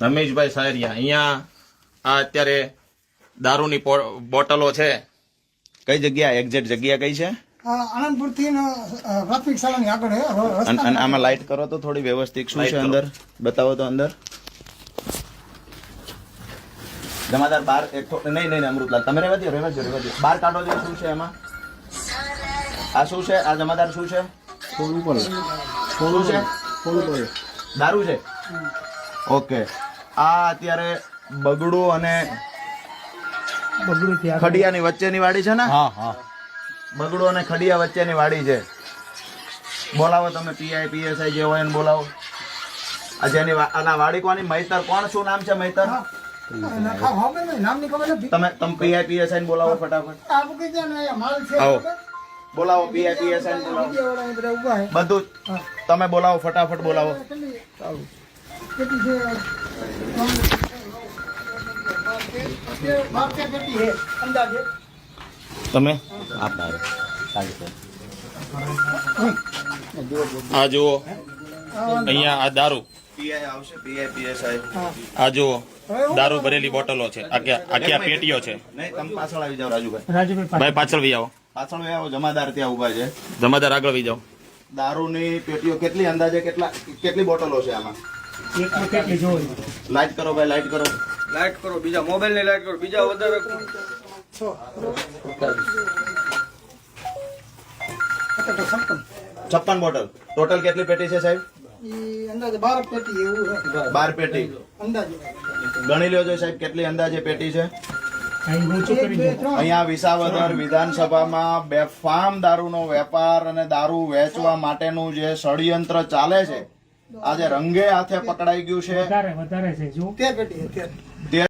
રમેશભાઈ સાયરિયા અહીંયા આ અત્યારે દારૂની બોટલો છે. કઈ જગ્યા એક્ઝેક્ટ જગ્યા કઈ છે? આનંદપુર થી પ્રાથમિક શાળાની આગળ અને આમાં લાઈટ કરો તો થોડી વ્યવસ્થિત. શું છે અંદર બતાવો તો. અંદર જમાદાર બાર નહીં અમૃતલાલ તમે રહેવા દો બાર કાઢો છો. શું છે એમાં? આ શું છે? આ જમાદાર શું છે? શું છે? દારૂ છે. ઓકે. આ અત્યારે બગડું અને ખડિયાની વચ્ચેની વાડી છે ને? હા હા. બગડું અને ખડિયા વચ્ચેની વાડી છે. બોલાવો તમે પીઆઈ પીએસઆઈ જે હોય એને બોલાવો. આ જેની આના વાડી કોની? મૈતર. કોણ? શું નામ છે મૈતર? તમે પીઆઈ પીએસઆઈ ને બોલાવો ફટાફટ. આવો બોલાવો પીઆઈ પીએસઆઈ ને બોલાવો. બધું તમે બોલાવો ફટાફટ બોલાવો. તમે આ જુઓ અહીંયા આ દારૂ આવશે. પીઆઈ પીએસઆઈ આ જુઓ દારૂ ભરેલી બોટલો છે. આખી પેટીઓ છે. નહીં તમે પાછળ આવી જાઓ રાજુભાઈ. ભાઈ પાછળ વી આવો. પાછળ વી આવો. જમાદાર ત્યાં ઉભા છે. જમાદાર આગળ વી જાઓ. દારૂની પેટીઓ કેટલી અંદાજે કેટલી બોટલો છે આમાં? લાઈટ કરો ભાઈ. લાઈટ કરો. લાઈટ કરો. બીજા મોબાઈલ ની લાઈટ કરો. બીજા વધારે 56 બોટલ. ટોટલ કેટલી પેટી છે સાહેબ? અંદાજે 12 પેટી એવું છે. 12 પેટી અંદાજે ગણી લ્યો સાહેબ કેટલી અંદાજે પેટી છે? અહીંયા વિસાવદર વિધાનસભામાં બેફામ દારૂનો વેપાર અને દારૂ વેચવા માટેનું જે ષડયંત્ર ચાલે છે આજે રંગે હાથે પકડાઈ ગયું છે. 13 પેટી.